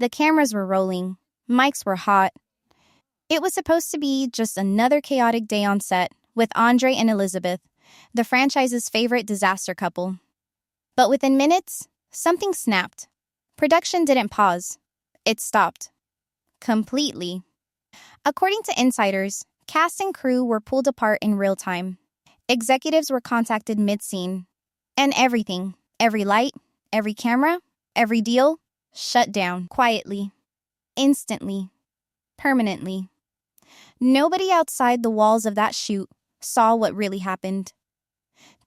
The cameras were rolling. Mics were hot. It was supposed to be just another chaotic day on set with Andre and Elizabeth, the franchise's favorite disaster couple. But within minutes, something snapped. Production didn't pause. It stopped. Completely. According to insiders, cast and crew were pulled apart in real time. Executives were contacted mid-scene. And everything, every light, every camera, every deal, shut down quietly, instantly, permanently. Nobody outside the walls of that shoot saw what really happened.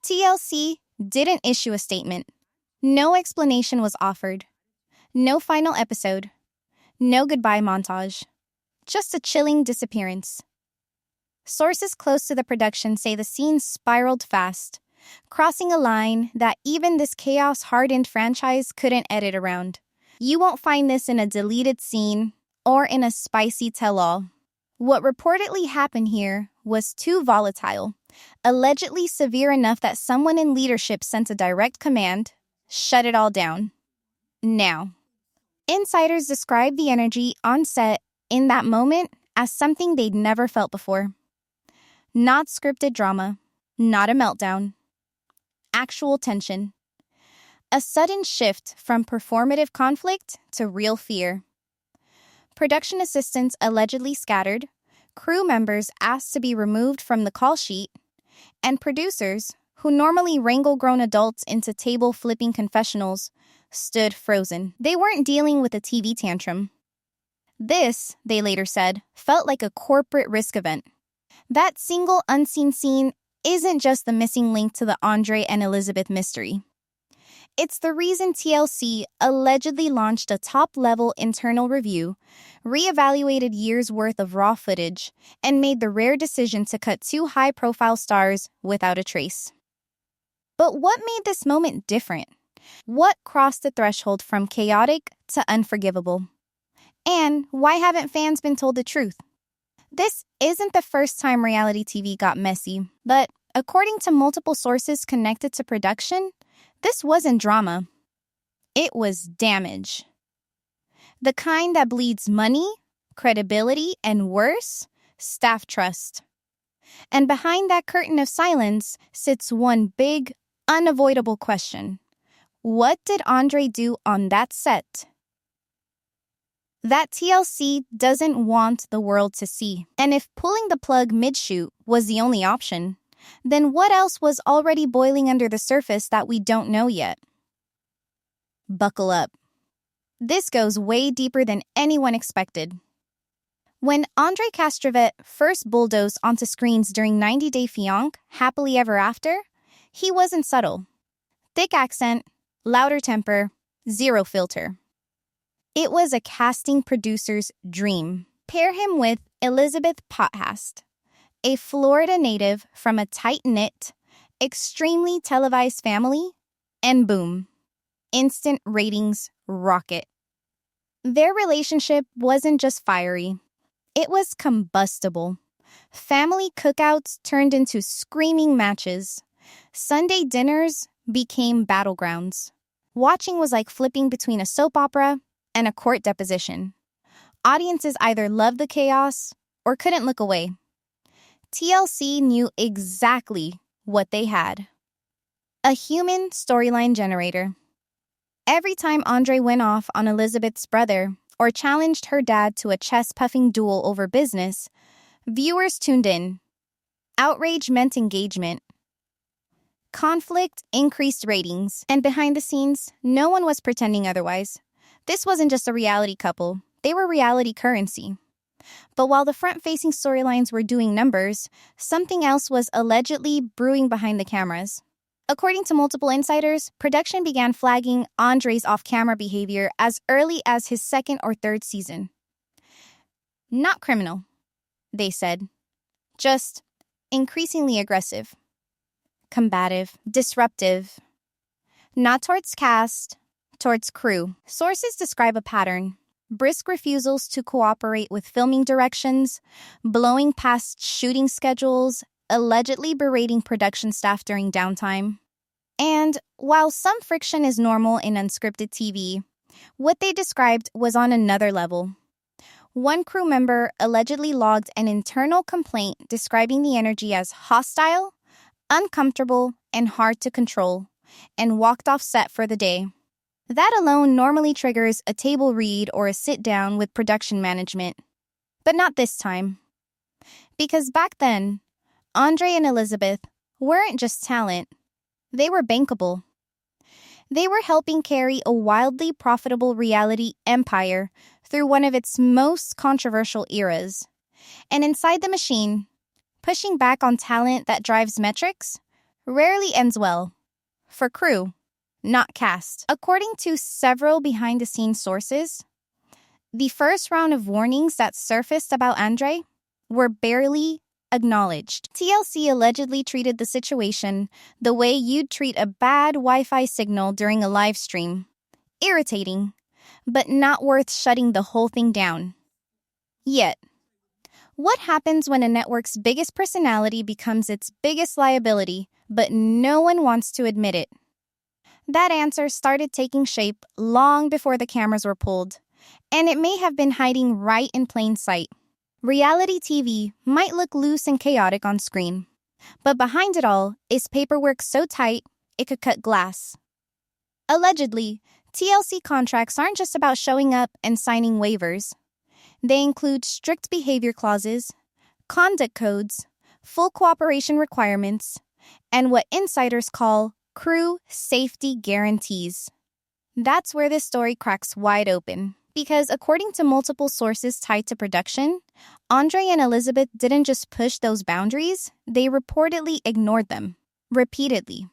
TLC didn't issue a statement. No explanation was offered. No final episode. No goodbye montage. Just a chilling disappearance. Sources close to the production say the scene spiraled fast, crossing a line that even this chaos-hardened franchise couldn't edit around. You won't find this in a deleted scene or in a spicy tell-all. What reportedly happened here was too volatile, allegedly severe enough that someone in leadership sent a direct command, shut it all down. Now, insiders describe the energy on set in that moment as something they'd never felt before. Not scripted drama, not a meltdown. Actual tension. A sudden shift from performative conflict to real fear. Production assistants allegedly scattered, crew members asked to be removed from the call sheet, and producers, who normally wrangle grown adults into table-flipping confessionals, stood frozen. They weren't dealing with a TV tantrum. This, they later said, felt like a corporate risk event. That single unseen scene isn't just the missing link to the Andre and Elizabeth mystery. It's the reason TLC allegedly launched a top-level internal review, reevaluated years' worth of raw footage, and made the rare decision to cut 2 high-profile stars without a trace. But what made this moment different? What crossed the threshold from chaotic to unforgivable? And why haven't fans been told the truth? This isn't the first time reality TV got messy, but according to multiple sources connected to production, this wasn't drama. It was damage. The kind that bleeds money, credibility, and worse, staff trust. And behind that curtain of silence sits one big, unavoidable question. What did Andre do on that set that TLC doesn't want the world to see? And if pulling the plug mid-shoot was the only option, then what else was already boiling under the surface that we don't know yet? Buckle up. This goes way deeper than anyone expected. When Andre Castrovet first bulldozed onto screens during 90 Day Fiancé, Happily Ever After, he wasn't subtle. Thick accent, louder temper, zero filter. It was a casting producer's dream. Pair him with Elizabeth Potthast, a Florida native from a tight-knit, extremely televised family, and boom, instant ratings rocket. Their relationship wasn't just fiery. It was combustible. Family cookouts turned into screaming matches. Sunday dinners became battlegrounds. Watching was like flipping between a soap opera and a court deposition. Audiences either loved the chaos or couldn't look away. TLC knew exactly what they had. A human storyline generator. Every time Andre went off on Elizabeth's brother or challenged her dad to a chest-puffing duel over business, viewers tuned in. Outrage meant engagement. Conflict increased ratings, and behind the scenes, no one was pretending otherwise. This wasn't just a reality couple. They were reality currency. But while the front-facing storylines were doing numbers, something else was allegedly brewing behind the cameras. According to multiple insiders, production began flagging Andre's off-camera behavior as early as his 2nd or 3rd season. Not criminal, they said. Just increasingly aggressive, combative, disruptive. Not towards cast, towards crew. Sources describe a pattern. Brisk refusals to cooperate with filming directions, blowing past shooting schedules, allegedly berating production staff during downtime. And while some friction is normal in unscripted TV, What they described was on another level. One crew member allegedly logged an internal complaint describing the energy as hostile, uncomfortable, and hard to control, and walked off set for the day. That alone normally triggers a table read or a sit-down with production management. But not this time. Because back then, Andre and Elizabeth weren't just talent. They were bankable. They were helping carry a wildly profitable reality empire through one of its most controversial eras. And inside the machine, pushing back on talent that drives metrics rarely ends well. For crew, not cast. According to several behind-the-scenes sources, the first round of warnings that surfaced about Andre were barely acknowledged. TLC allegedly treated the situation the way you'd treat a bad Wi-Fi signal during a live stream. Irritating, but not worth shutting the whole thing down. Yet, what happens when a network's biggest personality becomes its biggest liability, but no one wants to admit it? That answer started taking shape long before the cameras were pulled, and it may have been hiding right in plain sight. Reality TV might look loose and chaotic on screen, but behind it all is paperwork so tight it could cut glass. Allegedly, TLC contracts aren't just about showing up and signing waivers. They include strict behavior clauses, conduct codes, full cooperation requirements, and what insiders call crew safety guarantees. That's where this story cracks wide open. Because according to multiple sources tied to production, Andre and Elizabeth didn't just push those boundaries, they reportedly ignored them. Repeatedly.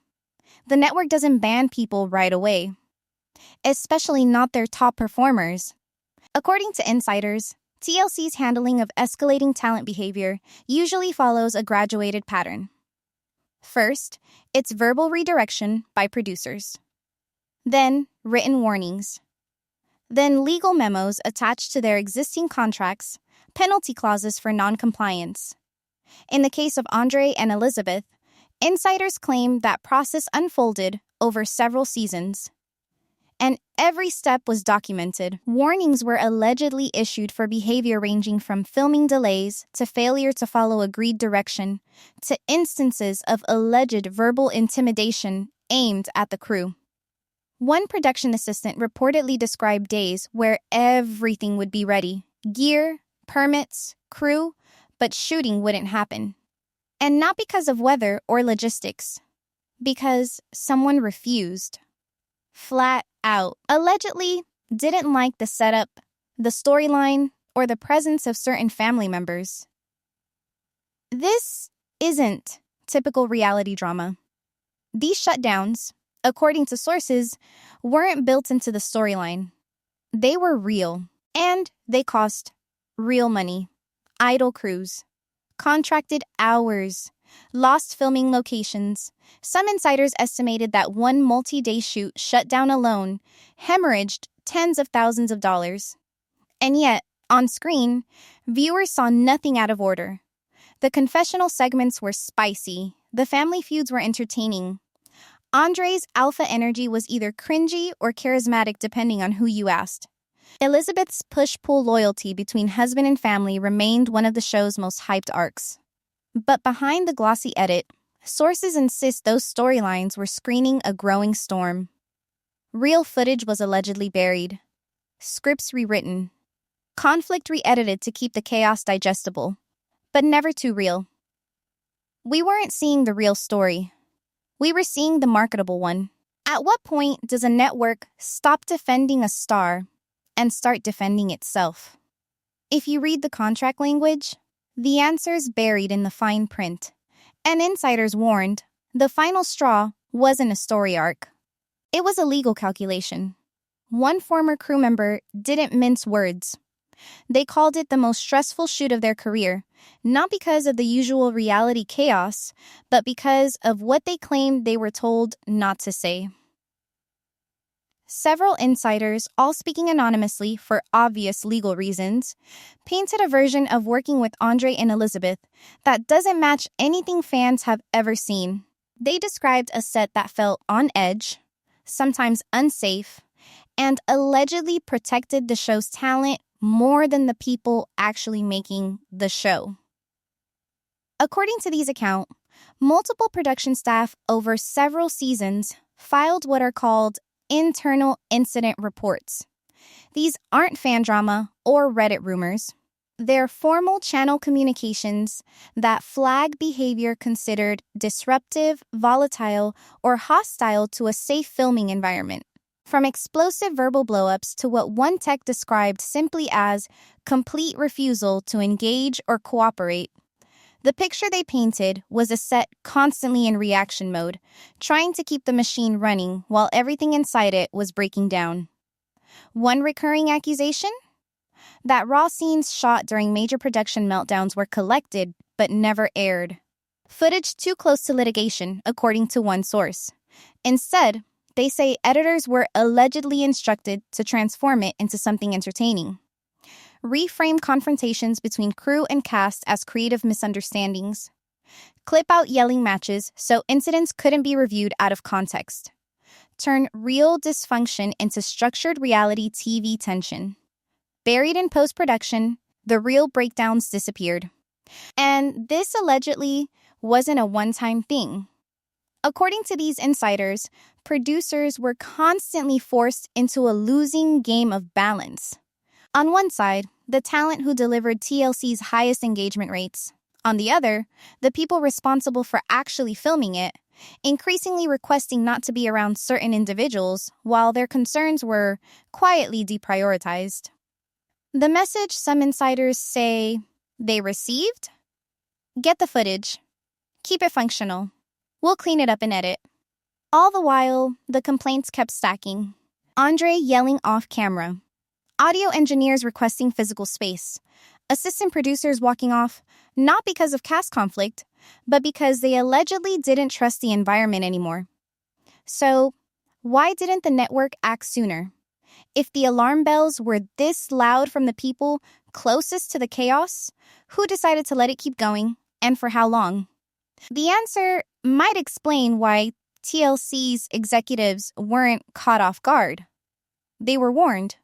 The network doesn't ban people right away. Especially not their top performers. According to insiders, TLC's handling of escalating talent behavior usually follows a graduated pattern. First, it's verbal redirection by producers. Then, written warnings. Then legal memos attached to their existing contracts, penalty clauses for non-compliance. In the case of Andre and Elizabeth, insiders claim that process unfolded over several seasons. And every step was documented. Warnings were allegedly issued for behavior ranging from filming delays to failure to follow agreed direction to instances of alleged verbal intimidation aimed at the crew. One production assistant reportedly described days where everything would be ready. Gear, permits, crew, but shooting wouldn't happen. And not because of weather or logistics. Because someone refused. Flat out. Allegedly didn't like the setup, the storyline, or the presence of certain family members. This isn't typical reality drama. These shutdowns, according to sources, weren't built into the storyline. They were real, and they cost real money. Idle crews, contracted hours, lost filming locations. Some insiders estimated that one multi-day shoot shutdown alone hemorrhaged tens of thousands of dollars. And yet, on screen, viewers saw nothing out of order. The confessional segments were spicy. The family feuds were entertaining. Andre's alpha energy was either cringy or charismatic depending on who you asked. Elizabeth's push-pull loyalty between husband and family remained one of the show's most hyped arcs. But behind the glossy edit, sources insist those storylines were screening a growing storm. Real footage was allegedly buried. Scripts rewritten. Conflict re-edited to keep the chaos digestible. But never too real. We weren't seeing the real story. We were seeing the marketable one. At what point does a network stop defending a star and start defending itself? If you read the contract language, the answer's buried in the fine print. And insiders warned, the final straw wasn't a story arc. It was a legal calculation. One former crew member didn't mince words. They called it the most stressful shoot of their career, not because of the usual reality chaos, but because of what they claimed they were told not to say. Several insiders, all speaking anonymously for obvious legal reasons, painted a version of working with Andre and Elizabeth that doesn't match anything fans have ever seen. They described a set that felt on edge, sometimes unsafe, and allegedly protected the show's talent more than the people actually making the show. According to these accounts, multiple production staff over several seasons filed what are called internal incident reports. These aren't fan drama or Reddit rumors. They're formal channel communications that flag behavior considered disruptive, volatile, or hostile to a safe filming environment. From explosive verbal blowups to what one tech described simply as complete refusal to engage or cooperate, the picture they painted was a set constantly in reaction mode, trying to keep the machine running while everything inside it was breaking down. One recurring accusation? That raw scenes shot during major production meltdowns were collected but never aired. Footage too close to litigation, according to one source. Instead, they say editors were allegedly instructed to transform it into something entertaining. Reframe confrontations between crew and cast as creative misunderstandings. Clip out yelling matches so incidents couldn't be reviewed out of context. Turn real dysfunction into structured reality TV tension. Buried in post-production, the real breakdowns disappeared. And this allegedly wasn't a one-time thing. According to these insiders, producers were constantly forced into a losing game of balance. On one side, the talent who delivered TLC's highest engagement rates. On the other, the people responsible for actually filming it, increasingly requesting not to be around certain individuals while their concerns were quietly deprioritized. The message some insiders say they received? Get the footage. Keep it functional. We'll clean it up and edit. All the while, the complaints kept stacking. Andre yelling off camera. Audio engineers requesting physical space. Assistant producers walking off, not because of cast conflict, but because they allegedly didn't trust the environment anymore. So, why didn't the network act sooner? If the alarm bells were this loud from the people closest to the chaos, who decided to let it keep going, and for how long? The answer might explain why TLC's executives weren't caught off guard. They were warned.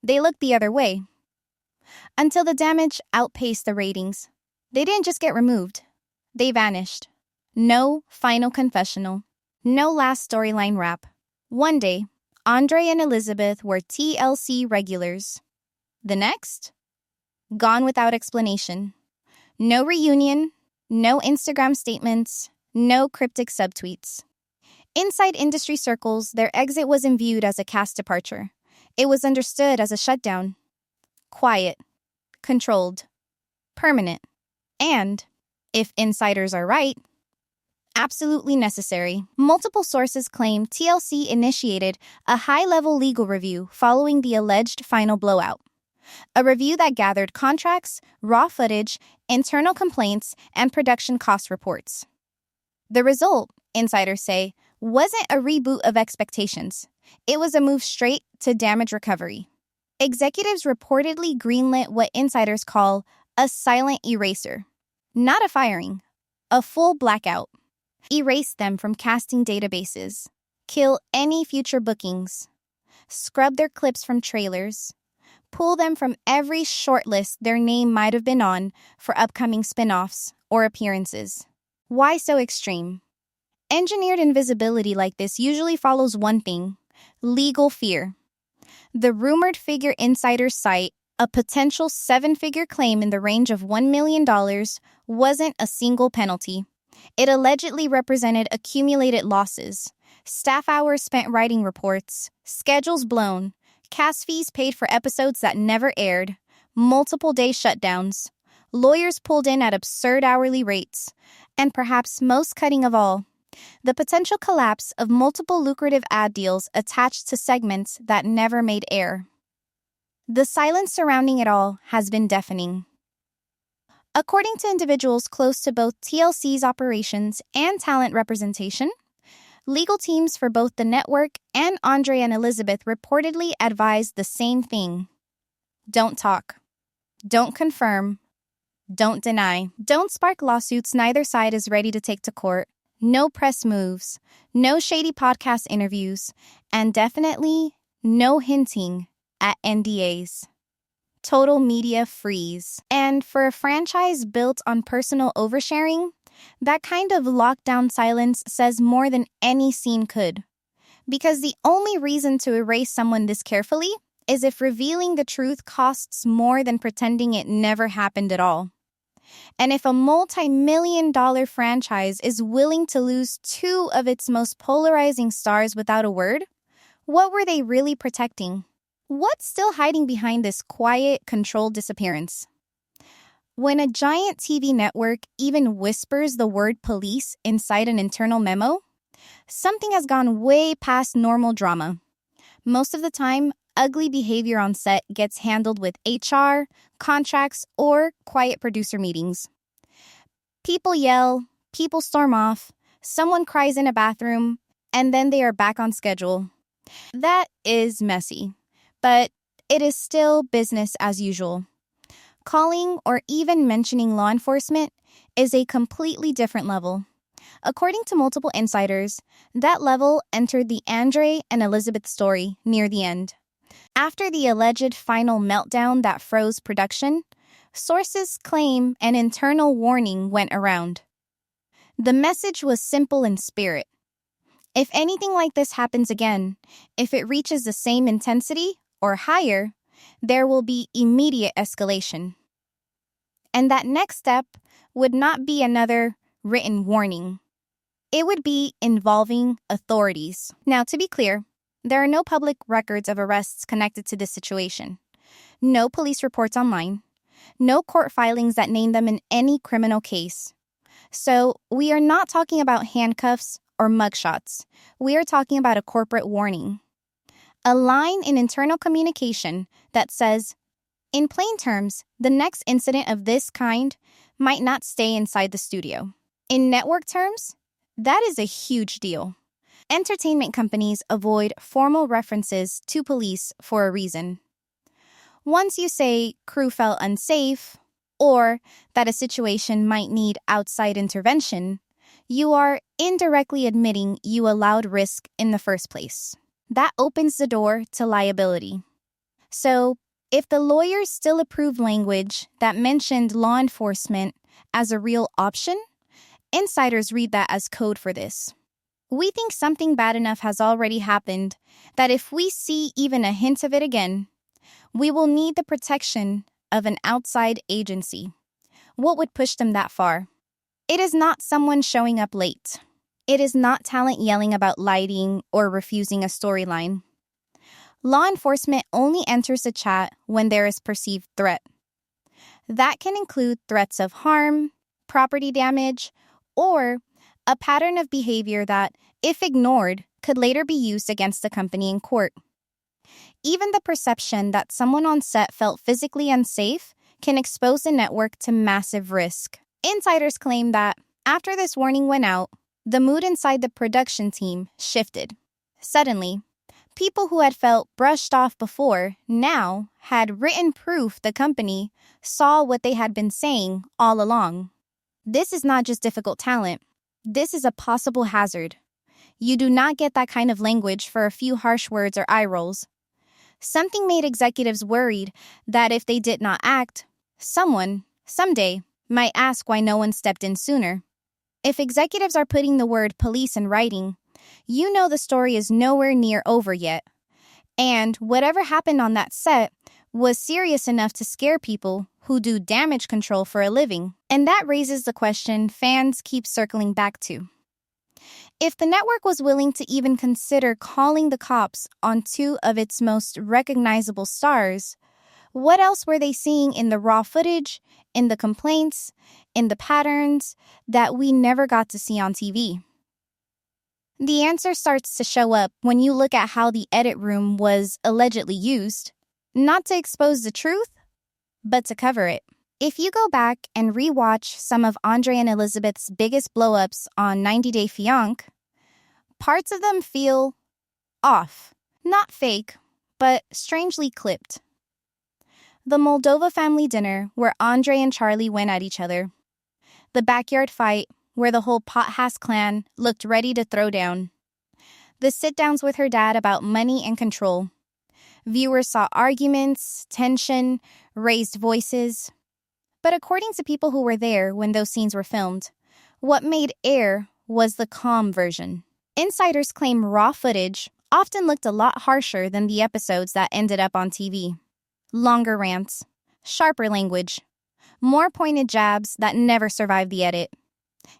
They looked the other way. Until the damage outpaced the ratings. They didn't just get removed. They vanished. No final confessional. No last storyline wrap. One day, Andre and Elizabeth were TLC regulars. The next? Gone without explanation. No reunion, no Instagram statements, no cryptic subtweets. Inside industry circles, their exit wasn't viewed as a cast departure. It was understood as a shutdown. Quiet, controlled, permanent, and, if insiders are right, absolutely necessary. Multiple sources claim TLC initiated a high-level legal review following the alleged final blowout. A review that gathered contracts, raw footage, internal complaints, and production cost reports. The result, insiders say, wasn't a reboot of expectations. It was a move straight to damage recovery. Executives reportedly greenlit what insiders call a silent eraser. Not a firing, a full blackout. Erase them from casting databases. Kill any future bookings. Scrub their clips from trailers. Pull them from every shortlist their name might have been on for upcoming spin-offs or appearances. Why so extreme? Engineered invisibility like this usually follows one thing: legal fear. The rumored figure insiders cite, a potential 7-figure claim in the range of $1 million, wasn't a single penalty. It allegedly represented accumulated losses, staff hours spent writing reports, schedules blown, cast fees paid for episodes that never aired, multiple day shutdowns, lawyers pulled in at absurd hourly rates, and perhaps most cutting of all, the potential collapse of multiple lucrative ad deals attached to segments that never made air. The silence surrounding it all has been deafening. According to individuals close to both TLC's operations and talent representation, legal teams for both the network and Andre and Elizabeth reportedly advised the same thing. Don't talk. Don't confirm. Don't deny. Don't spark lawsuits neither side is ready to take to court. No press moves. No shady podcast interviews. And definitely no hinting at NDAs. Total media freeze. And for a franchise built on personal oversharing, that kind of lockdown silence says more than any scene could. Because the only reason to erase someone this carefully is if revealing the truth costs more than pretending it never happened at all. And if a multi-million-dollar franchise is willing to lose two of its most polarizing stars without a word, what were they really protecting? What's still hiding behind this quiet, controlled disappearance? When a giant TV network even whispers the word police inside an internal memo, something has gone way past normal drama. Most of the time, ugly behavior on set gets handled with HR, contracts, or quiet producer meetings. People yell, people storm off, someone cries in a bathroom, and then they are back on schedule. That is messy, but it is still business as usual. Calling or even mentioning law enforcement is a completely different level. According to multiple insiders, that level entered the Andre and Elizabeth story near the end. After the alleged final meltdown that froze production, sources claim an internal warning went around. The message was simple in spirit. If anything like this happens again, if it reaches the same intensity or higher, there will be immediate escalation. And that next step would not be another written warning. It would be involving authorities. Now, to be clear, there are no public records of arrests connected to this situation. No police reports online. No court filings that name them in any criminal case. So, we are not talking about handcuffs or mugshots. We are talking about a corporate warning. A line in internal communication that says, in plain terms, the next incident of this kind might not stay inside the studio. In network terms, that is a huge deal. Entertainment companies avoid formal references to police for a reason. Once you say crew felt unsafe or that a situation might need outside intervention, you are indirectly admitting you allowed risk in the first place. That opens the door to liability. So, if the lawyers still approve language that mentioned law enforcement as a real option, insiders read that as code for this. We think something bad enough has already happened that if we see even a hint of it again, we will need the protection of an outside agency. What would push them that far? It is not someone showing up late. It is not talent yelling about lighting or refusing a storyline. Law enforcement only enters the chat when there is perceived threat. That can include threats of harm, property damage, or a pattern of behavior that, if ignored, could later be used against the company in court. Even the perception that someone on set felt physically unsafe can expose the network to massive risk. Insiders claim that, after this warning went out, the mood inside the production team shifted. Suddenly, people who had felt brushed off before now had written proof the company saw what they had been saying all along. This is not just difficult talent. This is a possible hazard. You do not get that kind of language for a few harsh words or eye rolls. Something made executives worried that if they did not act, someone, someday, might ask why no one stepped in sooner. If executives are putting the word police in writing, you know the story is nowhere near over yet. And whatever happened on that set was serious enough to scare people who do damage control for a living. And that raises the question fans keep circling back to. If the network was willing to even consider calling the cops on two of its most recognizable stars, what else were they seeing in the raw footage, in the complaints, in the patterns that we never got to see on TV? The answer starts to show up when you look at how the edit room was allegedly used, not to expose the truth, but to cover it. If you go back and rewatch some of Andre and Elizabeth's biggest blow-ups on 90 Day Fiancé, parts of them feel off. Not fake, but strangely clipped. The Moldova family dinner where Andre and Charlie went at each other. The backyard fight where the whole Pothass clan looked ready to throw down. The sit-downs with her dad about money and control. Viewers saw arguments, tension, raised voices. But according to people who were there when those scenes were filmed, what made air was the calm version. Insiders claim raw footage often looked a lot harsher than the episodes that ended up on TV. Longer rants, sharper language, more pointed jabs that never survived the edit.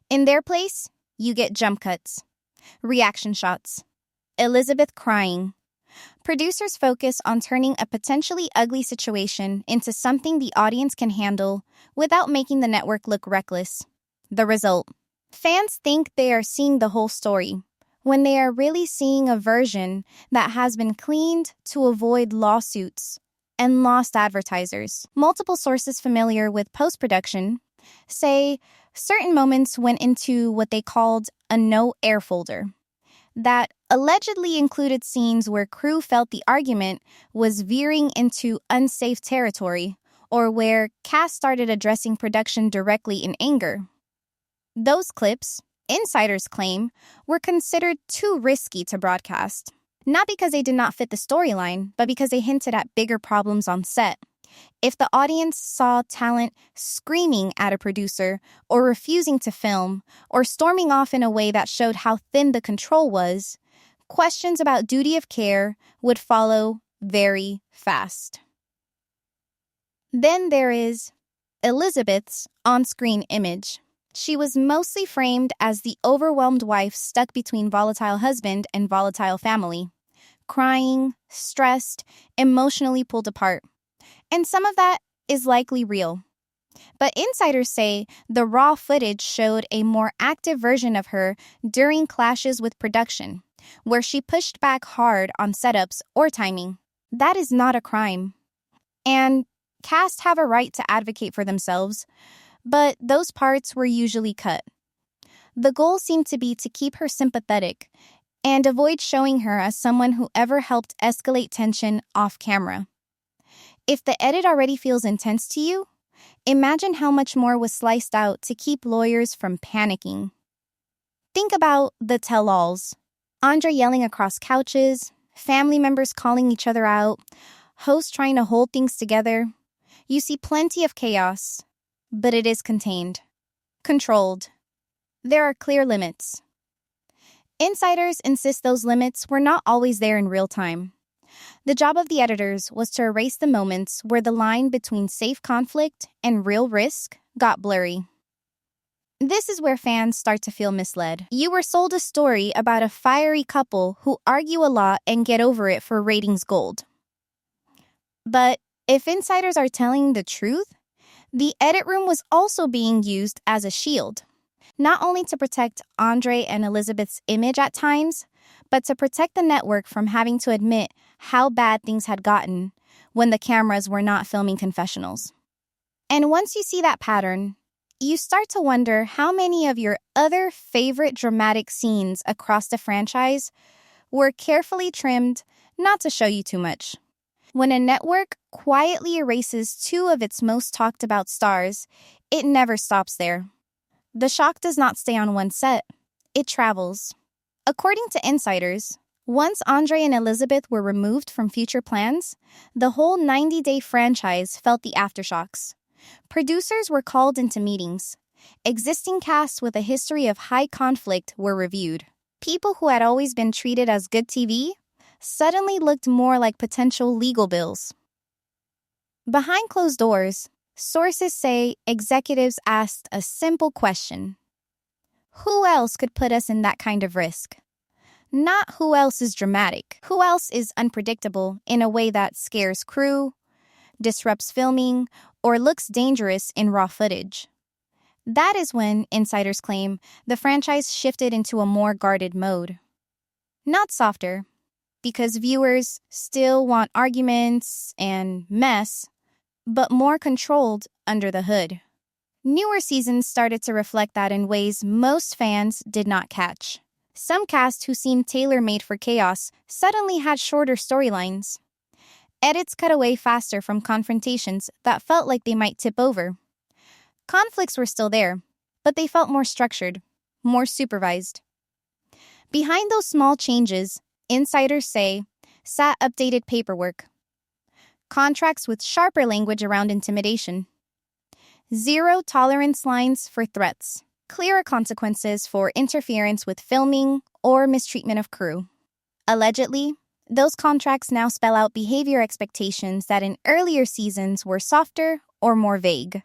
In their place, you get jump cuts, reaction shots, Elizabeth crying. Producers focus on turning a potentially ugly situation into something the audience can handle without making the network look reckless. The result: fans think they are seeing the whole story, when they are really seeing a version that has been cleaned to avoid lawsuits and lost advertisers. Multiple sources familiar with post-production say certain moments went into what they called a no-air folder, that allegedly included scenes where crew felt the argument was veering into unsafe territory or where cast started addressing production directly in anger. Those clips, insiders claim, were considered too risky to broadcast, not because they did not fit the storyline, but because they hinted at bigger problems on set. If the audience saw talent screaming at a producer or refusing to film or storming off in a way that showed how thin the control was, questions about duty of care would follow very fast. Then there is Elizabeth's on-screen image. She was mostly framed as the overwhelmed wife stuck between volatile husband and volatile family, crying, stressed, emotionally pulled apart. And some of that is likely real. But insiders say the raw footage showed a more active version of her during clashes with production, where she pushed back hard on setups or timing. That is not a crime. And cast have a right to advocate for themselves, but those parts were usually cut. The goal seemed to be to keep her sympathetic and avoid showing her as someone who ever helped escalate tension off camera. If the edit already feels intense to you, imagine how much more was sliced out to keep lawyers from panicking. Think about the tell-alls. Andre yelling across couches, family members calling each other out, hosts trying to hold things together. You see plenty of chaos, but it is contained, controlled. There are clear limits. Insiders insist those limits were not always there in real time. The job of the editors was to erase the moments where the line between safe conflict and real risk got blurry. This is where fans start to feel misled. You were sold a story about a fiery couple who argue a lot and get over it for ratings gold. But if insiders are telling the truth, the edit room was also being used as a shield, not only to protect Andre and Elizabeth's image at times, but to protect the network from having to admit how bad things had gotten when the cameras were not filming confessionals. And once you see that pattern, you start to wonder how many of your other favorite dramatic scenes across the franchise were carefully trimmed not to show you too much. When a network quietly erases two of its most talked about stars, it never stops there. The shock does not stay on one set. It travels. According to insiders, once Andre and Elizabeth were removed from future plans, the whole 90-day franchise felt the aftershocks. Producers were called into meetings. Existing casts with a history of high conflict were reviewed. People who had always been treated as good TV suddenly looked more like potential legal bills. Behind closed doors, sources say executives asked a simple question. Who else could put us in that kind of risk? Not who else is dramatic. Who else is unpredictable in a way that scares crew, disrupts filming, or looks dangerous in raw footage? That is when, insiders claim, the franchise shifted into a more guarded mode. Not softer, because viewers still want arguments and mess, but more controlled under the hood. Newer seasons started to reflect that in ways most fans did not catch. Some casts who seemed tailor-made for chaos suddenly had shorter storylines. Edits cut away faster from confrontations that felt like they might tip over. Conflicts were still there, but they felt more structured, more supervised. Behind those small changes, insiders say, sat updated paperwork, contracts with sharper language around intimidation. Zero tolerance lines for threats. Clearer consequences for interference with filming or mistreatment of crew. Allegedly, those contracts now spell out behavior expectations that in earlier seasons were softer or more vague.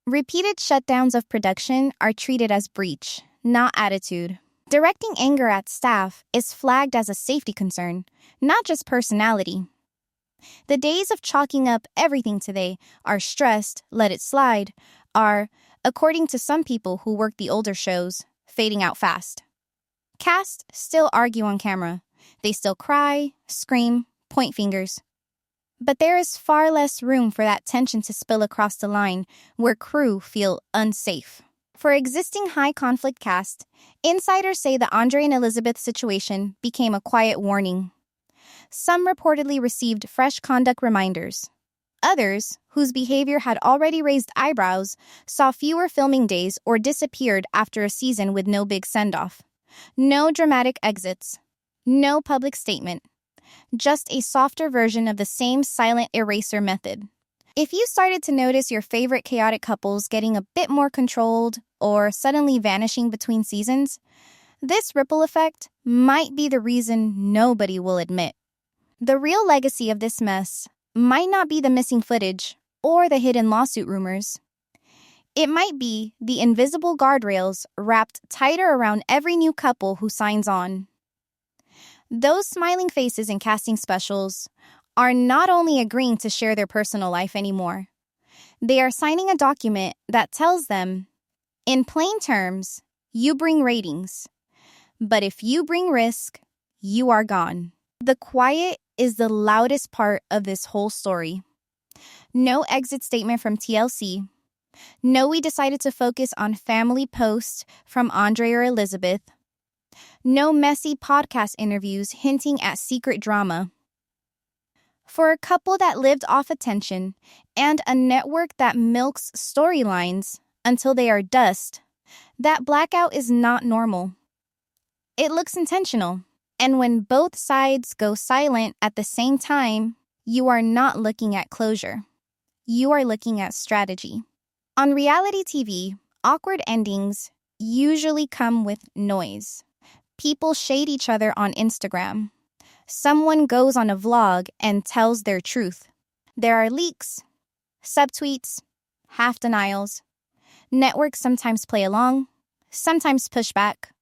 Repeated shutdowns of production are treated as breach, not attitude. Directing anger at staff is flagged as a safety concern, not just personality. The days of chalking up everything today are stressed, let it slide, are, according to some people who work the older shows, fading out fast. Cast still argue on camera. They still cry, scream, point fingers. But there is far less room for that tension to spill across the line where crew feel unsafe. For existing high-conflict cast, insiders say the Andre and Elizabeth situation became a quiet warning. Some reportedly received fresh conduct reminders. Others, whose behavior had already raised eyebrows, saw fewer filming days or disappeared after a season with no big send-off. No dramatic exits. No public statement. Just a softer version of the same silent eraser method. If you started to notice your favorite chaotic couples getting a bit more controlled or suddenly vanishing between seasons, this ripple effect might be the reason nobody will admit. The real legacy of this mess might not be the missing footage or the hidden lawsuit rumors. It might be the invisible guardrails wrapped tighter around every new couple who signs on. Those smiling faces in casting specials are not only agreeing to share their personal life anymore, they are signing a document that tells them, in plain terms, you bring ratings, but if you bring risk, you are gone. The quiet is the loudest part of this whole story. No exit statement from TLC. No, we decided to focus on family posts from Andre or Elizabeth. No messy podcast interviews hinting at secret drama. For a couple that lived off attention and a network that milks storylines until they are dust, that blackout is not normal. It looks intentional. And when both sides go silent at the same time, you are not looking at closure. You are looking at strategy. On reality TV, awkward endings usually come with noise. People shade each other on Instagram. Someone goes on a vlog and tells their truth. There are leaks, subtweets, half denials. Networks sometimes play along, sometimes push back.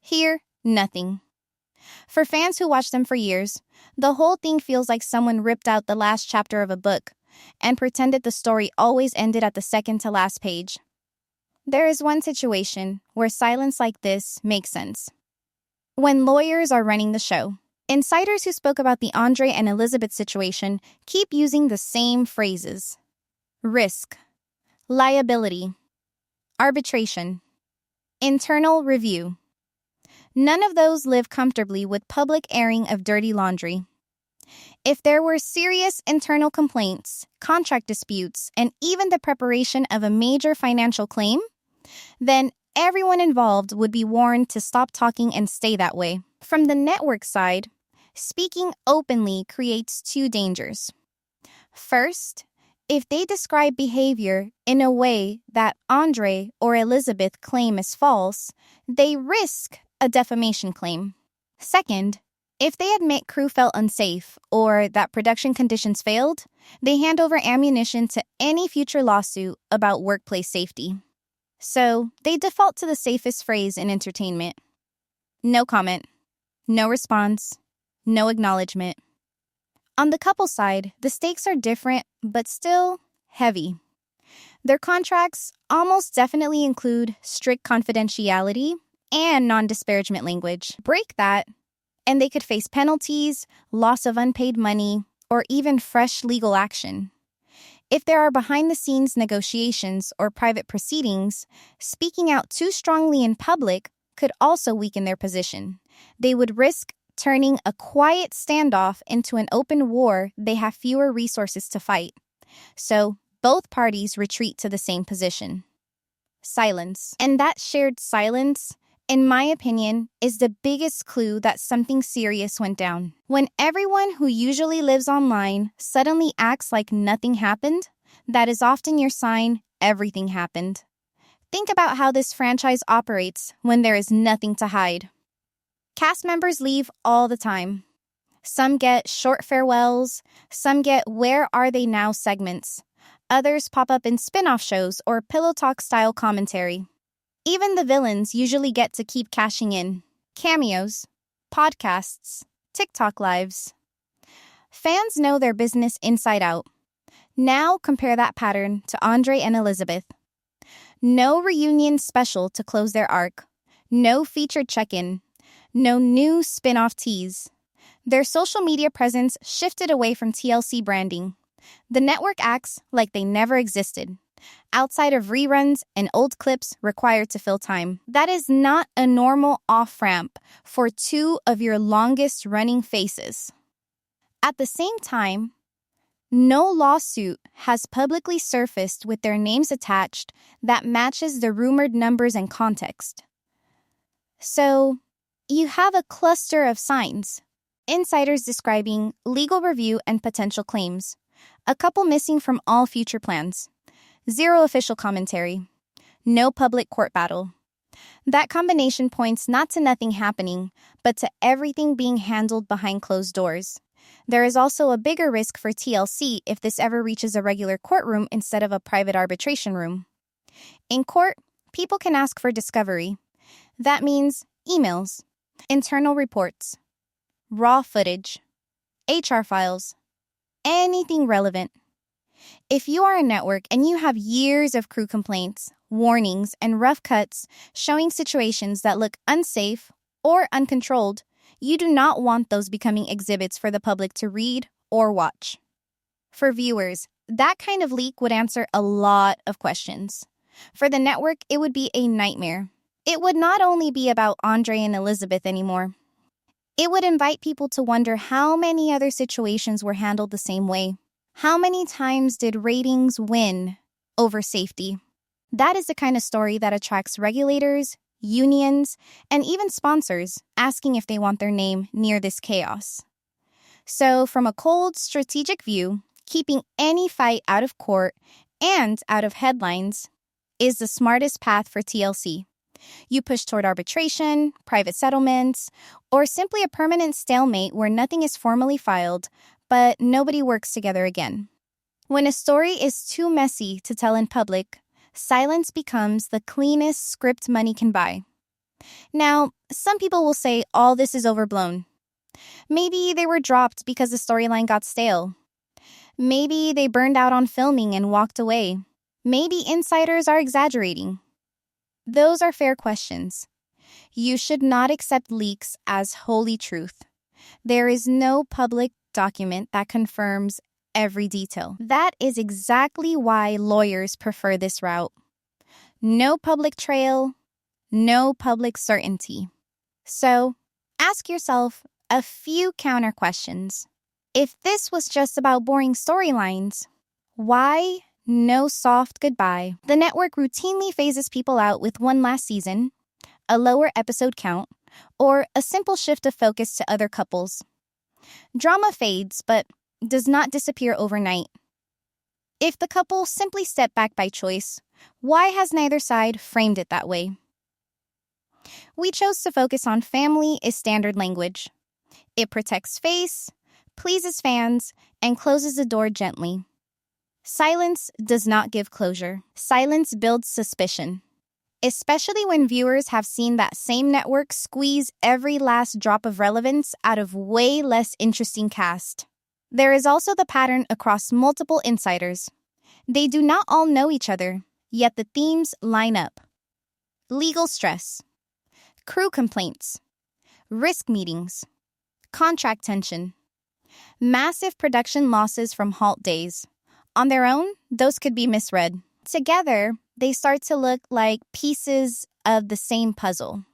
Here, nothing. For fans who watch them for years, the whole thing feels like someone ripped out the last chapter of a book and pretended the story always ended at the second to last page. There is one situation where silence like this makes sense. When lawyers are running the show, insiders who spoke about the Andre and Elizabeth situation keep using the same phrases. Risk, liability, arbitration, internal review. None of those live comfortably with public airing of dirty laundry. If there were serious internal complaints, contract disputes, and even the preparation of a major financial claim, then everyone involved would be warned to stop talking and stay that way. From the network side, speaking openly creates two dangers. First, if they describe behavior in a way that Andre or Elizabeth claim is false, they risk a defamation claim. Second, if they admit crew felt unsafe or that production conditions failed, they hand over ammunition to any future lawsuit about workplace safety. So they default to the safest phrase in entertainment. No comment, no response, no acknowledgement. On the couple side, the stakes are different, but still heavy. Their contracts almost definitely include strict confidentiality and non-disparagement language. Break that, and they could face penalties, loss of unpaid money, or even fresh legal action. If there are behind-the-scenes negotiations or private proceedings, speaking out too strongly in public could also weaken their position. They would risk turning a quiet standoff into an open war they have fewer resources to fight. So both parties retreat to the same position. Silence. And that shared silence in my opinion, is the biggest clue that something serious went down. When everyone who usually lives online suddenly acts like nothing happened, that is often your sign everything happened. Think about how this franchise operates when there is nothing to hide. Cast members leave all the time. Some get short farewells, some get where are they now segments. Others pop up in spin-off shows or pillow talk style commentary. Even the villains usually get to keep cashing in. Cameos, podcasts, TikTok lives. Fans know their business inside out. Now compare that pattern to Andre and Elizabeth. No reunion special to close their arc. No featured check-in. No new spin-off tease. Their social media presence shifted away from TLC branding. The network acts like they never existed, outside of reruns and old clips required to fill time. That is not a normal off-ramp for two of your longest-running faces. At the same time, no lawsuit has publicly surfaced with their names attached that matches the rumored numbers and context. So, you have a cluster of signs. Insiders describing legal review and potential claims. A couple missing from all future plans. Zero official commentary. No public court battle. That combination points not to nothing happening, but to everything being handled behind closed doors. There is also a bigger risk for TLC if this ever reaches a regular courtroom instead of a private arbitration room. In court, people can ask for discovery. That means emails, internal reports, raw footage, HR files, anything relevant. If you are a network and you have years of crew complaints, warnings, and rough cuts showing situations that look unsafe or uncontrolled, you do not want those becoming exhibits for the public to read or watch. For viewers, that kind of leak would answer a lot of questions. For the network, it would be a nightmare. It would not only be about Andre and Elizabeth anymore. It would invite people to wonder how many other situations were handled the same way. How many times did ratings win over safety? That is the kind of story that attracts regulators, unions, and even sponsors asking if they want their name near this chaos. So, from a cold, strategic view, keeping any fight out of court and out of headlines is the smartest path for TLC. You push toward arbitration, private settlements, or simply a permanent stalemate where nothing is formally filed, but nobody works together again. When a story is too messy to tell in public, silence becomes the cleanest script money can buy. Now, some people will say all this is overblown. Maybe they were dropped because the storyline got stale. Maybe they burned out on filming and walked away. Maybe insiders are exaggerating. Those are fair questions. You should not accept leaks as holy truth. There is no public document that confirms every detail. That is exactly why lawyers prefer this route. No public trail, no public certainty. So, ask yourself a few counter questions. If this was just about boring storylines, why no soft goodbye? The network routinely phases people out with one last season, a lower episode count, or a simple shift of focus to other couples. Drama fades, but does not disappear overnight. If the couple simply stepped back by choice, why has neither side framed it that way? We chose to focus on family is standard language. It protects face, pleases fans, and closes the door gently. Silence does not give closure. Silence builds suspicion, especially when viewers have seen that same network squeeze every last drop of relevance out of way less interesting cast. There is also the pattern across multiple insiders. They do not all know each other, yet the themes line up. Legal stress, crew complaints, risk meetings, contract tension, massive production losses from halt days. On their own, those could be misread. Together, they start to look like pieces of the same puzzle.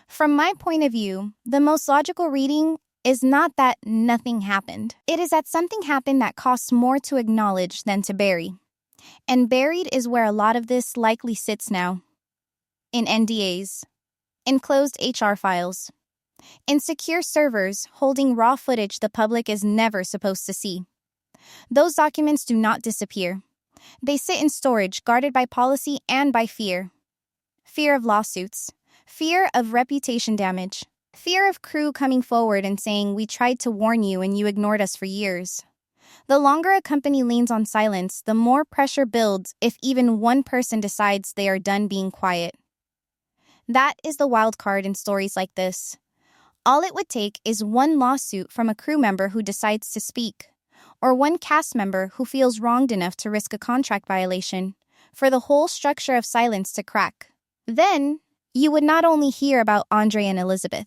From my point of view, the most logical reading is not that nothing happened. It is that something happened that costs more to acknowledge than to bury. And buried is where a lot of this likely sits now. In NDAs, enclosed HR files, and secure servers holding raw footage the public is never supposed to see. Those documents do not disappear. They sit in storage, guarded by policy and by fear. Fear of lawsuits, fear of reputation damage, fear of crew coming forward and saying, "We tried to warn you and you ignored us for years." The longer a company leans on silence, the more pressure builds if even one person decides they are done being quiet. That is the wild card in stories like this. All it would take is one lawsuit from a crew member who decides to speak, or one cast member who feels wronged enough to risk a contract violation, for the whole structure of silence to crack. Then, you would not only hear about Andre and Elizabeth.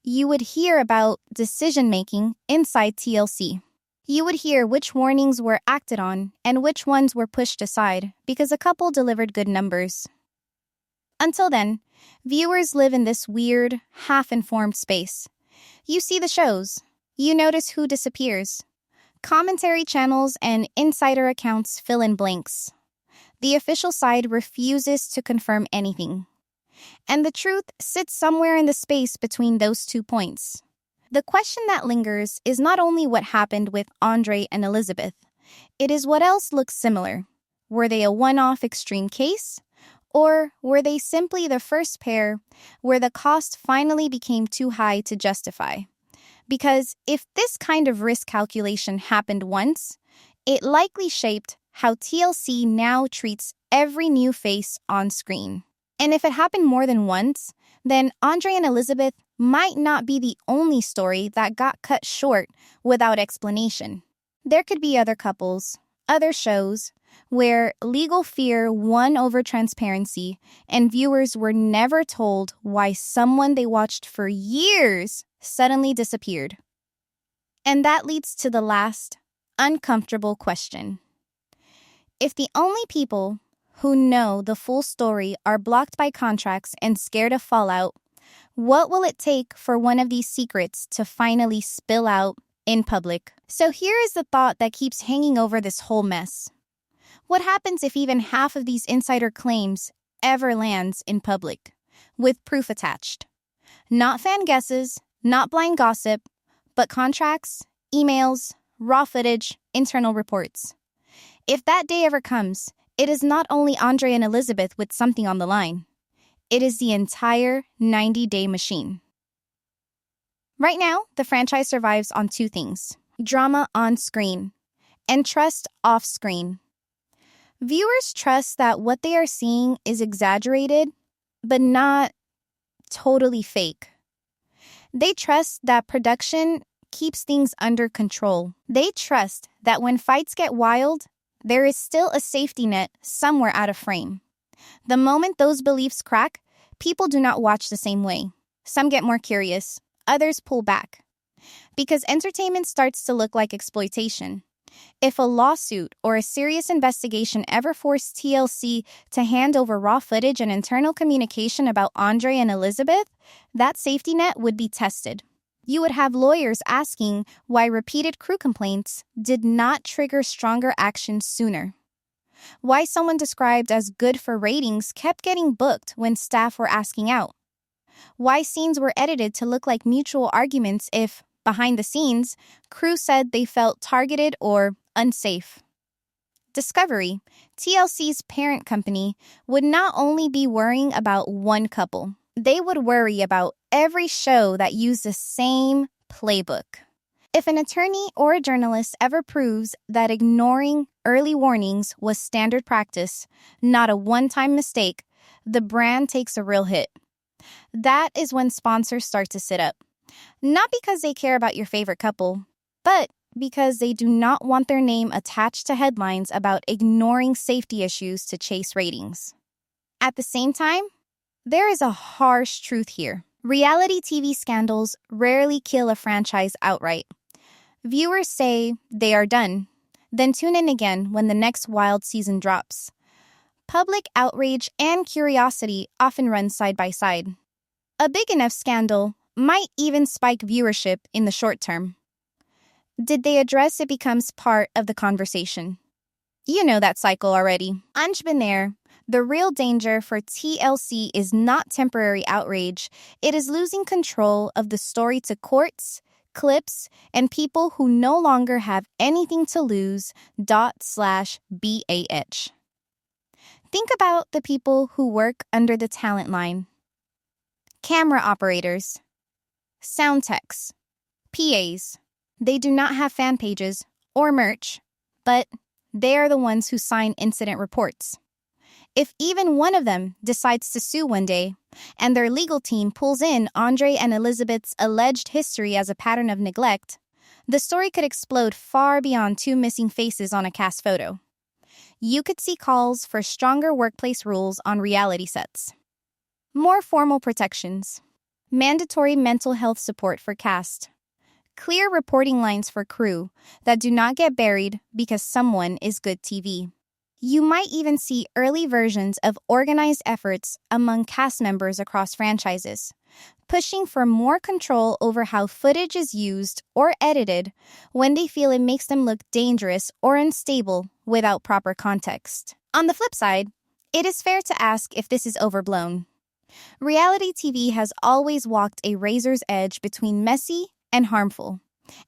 You would hear about decision-making inside TLC. You would hear which warnings were acted on and which ones were pushed aside because a couple delivered good numbers. Until then, viewers live in this weird, half-informed space. You see the shows. You notice who disappears. Commentary channels and insider accounts fill in blanks. The official side refuses to confirm anything. And the truth sits somewhere in the space between those 2 points. The question that lingers is not only what happened with Andre and Elizabeth, it is what else looks similar. Were they a one-off extreme case? Or were they simply the first pair where the cost finally became too high to justify? Because if this kind of risk calculation happened once, it likely shaped how TLC now treats every new face on screen. And if it happened more than once, then Andre and Elizabeth might not be the only story that got cut short without explanation. There could be other couples, other shows, where legal fear won over transparency and viewers were never told why someone they watched for years suddenly disappeared. And that leads to the last, uncomfortable question. If the only people who know the full story are blocked by contracts and scared of fallout, what will it take for one of these secrets to finally spill out in public? So here is the thought that keeps hanging over this whole mess. What happens if even half of these insider claims ever lands in public, with proof attached? Not fan guesses, not blind gossip, but contracts, emails, raw footage, internal reports. If that day ever comes, it is not only Andre and Elizabeth with something on the line. It is the entire 90-day machine. Right now, the franchise survives on 2 things: drama on screen and trust off screen. Viewers trust that what they are seeing is exaggerated, but not totally fake. They trust that production keeps things under control. They trust that when fights get wild, there is still a safety net somewhere out of frame. The moment those beliefs crack, people do not watch the same way. Some get more curious, others pull back. Because entertainment starts to look like exploitation. If a lawsuit or a serious investigation ever forced TLC to hand over raw footage and internal communication about Andre and Elizabeth, that safety net would be tested. You would have lawyers asking why repeated crew complaints did not trigger stronger action sooner. Why someone described as good for ratings kept getting booked when staff were asking out. Why scenes were edited to look like mutual arguments if, behind the scenes, crew said they felt targeted or unsafe. Discovery, TLC's parent company, would not only be worrying about one couple. They would worry about every show that used the same playbook. If an attorney or a journalist ever proves that ignoring early warnings was standard practice, not a one-time mistake, the brand takes a real hit. That is when sponsors start to sit up. Not because they care about your favorite couple, but because they do not want their name attached to headlines about ignoring safety issues to chase ratings. At the same time, there is a harsh truth here. Reality TV scandals rarely kill a franchise outright. Viewers say they are done, then tune in again when the next wild season drops. Public outrage and curiosity often run side by side. A big enough scandal might even spike viewership in the short term. Did they address it becomes part of the conversation? You know that cycle already. Anj been there. The real danger for TLC is not temporary outrage. It is losing control of the story to courts, clips, and people who no longer have anything to lose. /BAH. Think about the people who work under the talent line. Camera operators, sound techs, PAs. They do not have fan pages or merch, but they are the ones who sign incident reports. If even one of them decides to sue one day, and their legal team pulls in Andre and Elizabeth's alleged history as a pattern of neglect, the story could explode far beyond two missing faces on a cast photo. You could see calls for stronger workplace rules on reality sets. More formal protections. Mandatory mental health support for cast. Clear reporting lines for crew that do not get buried because someone is good TV. You might even see early versions of organized efforts among cast members across franchises, pushing for more control over how footage is used or edited when they feel it makes them look dangerous or unstable without proper context. On the flip side, it is fair to ask if this is overblown. Reality TV has always walked a razor's edge between messy and harmful,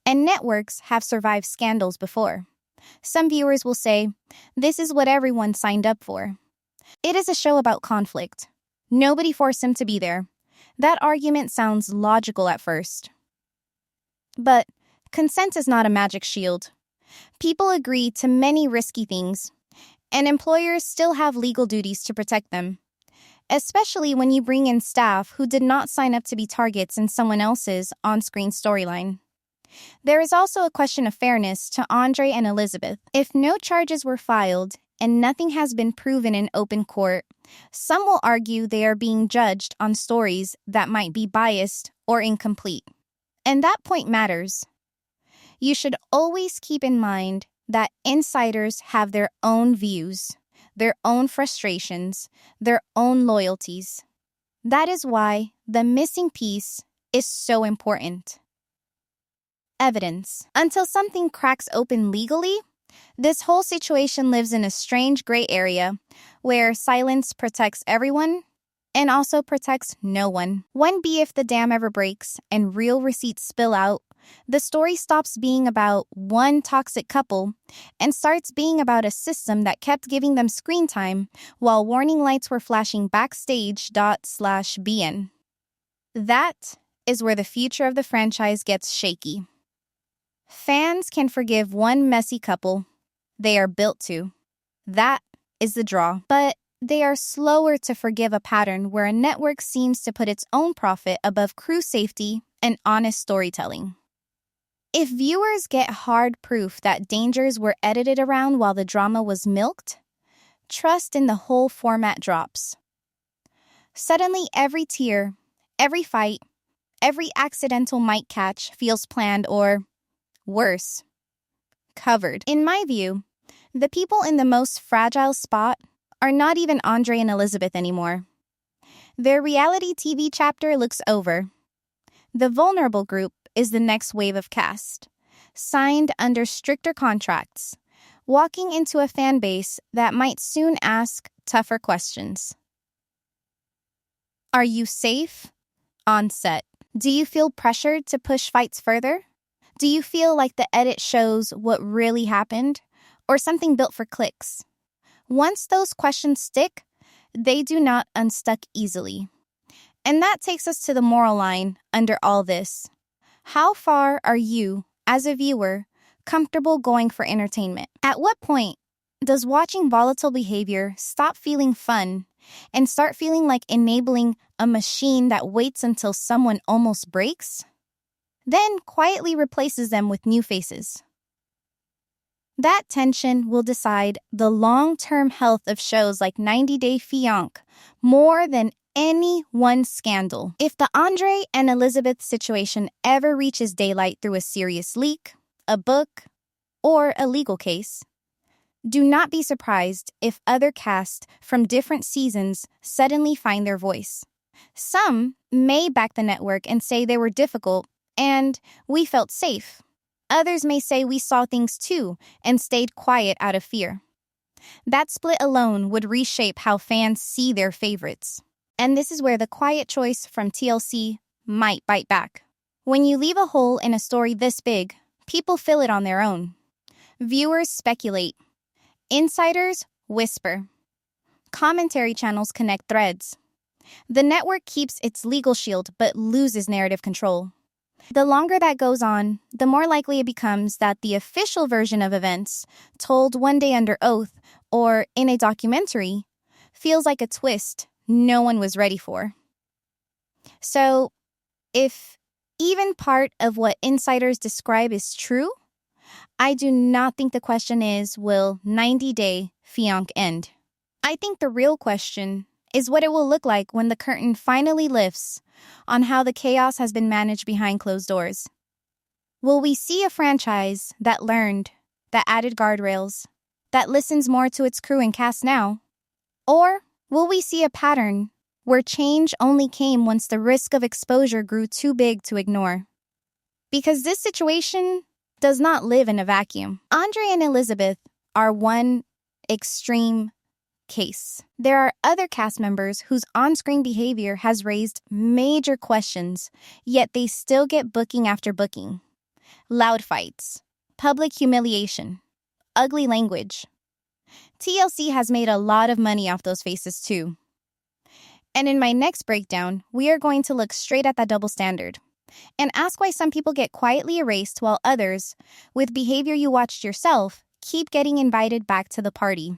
and networks have survived scandals before. Some viewers will say, this is what everyone signed up for. It is a show about conflict. Nobody forced him to be there. That argument sounds logical at first. But consent is not a magic shield. People agree to many risky things, and employers still have legal duties to protect them, especially when you bring in staff who did not sign up to be targets in someone else's on-screen storyline. There is also a question of fairness to Andre and Elizabeth. If no charges were filed and nothing has been proven in open court, some will argue they are being judged on stories that might be biased or incomplete. And that point matters. You should always keep in mind that insiders have their own views, their own frustrations, their own loyalties. That is why the missing piece is so important. Evidence. Until something cracks open legally, this whole situation lives in a strange gray area where silence protects everyone and also protects no one. When if the dam ever breaks and real receipts spill out, the story stops being about one toxic couple and starts being about a system that kept giving them screen time while warning lights were flashing backstage. /BN. That is where the future of the franchise gets shaky. Fans can forgive one messy couple. They are built to. That is the draw. But they are slower to forgive a pattern where a network seems to put its own profit above crew safety and honest storytelling. If viewers get hard proof that dangers were edited around while the drama was milked, trust in the whole format drops. Suddenly, every tear, every fight, every accidental mic catch feels planned or, worse, covered. In my view, the people in the most fragile spot are not even Andre and Elizabeth anymore. Their reality TV chapter looks over. The vulnerable group is the next wave of cast, signed under stricter contracts, walking into a fan base that might soon ask tougher questions. Are you safe on set? Do you feel pressured to push fights further? Do you feel like the edit shows what really happened, or something built for clicks? Once those questions stick, they do not unstuck easily. And that takes us to the moral line under all this. How far are you, as a viewer, comfortable going for entertainment? At what point does watching volatile behavior stop feeling fun and start feeling like enabling a machine that waits until someone almost breaks, then quietly replaces them with new faces? That tension will decide the long-term health of shows like 90 Day Fiancé more than any one scandal. If the Andre and Elizabeth situation ever reaches daylight through a serious leak, a book, or a legal case, do not be surprised if other cast from different seasons suddenly find their voice. Some may back the network and say they were difficult and we felt safe. Others may say we saw things too and stayed quiet out of fear. That split alone would reshape how fans see their favorites. And this is where the quiet choice from TLC might bite back. When you leave a hole in a story this big, people fill it on their own. Viewers speculate. Insiders whisper. Commentary channels connect threads. The network keeps its legal shield but loses narrative control. The longer that goes on, the more likely it becomes that the official version of events, told one day under oath or in a documentary, feels like a twist no one was ready for. So, if even part of what insiders describe is true, I do not think the question is, will 90-day Fiancé end? I think the real question is what it will look like when the curtain finally lifts on how the chaos has been managed behind closed doors. Will we see a franchise that learned, that added guardrails, that listens more to its crew and cast now? Or will we see a pattern where change only came once the risk of exposure grew too big to ignore? Because this situation does not live in a vacuum. Andre and Elizabeth are one extreme case. There are other cast members whose on-screen behavior has raised major questions, yet they still get booking after booking. Loud fights, public humiliation, ugly language. TLC has made a lot of money off those faces too. And in my next breakdown, we are going to look straight at that double standard and ask why some people get quietly erased while others, with behavior you watched yourself, keep getting invited back to the party.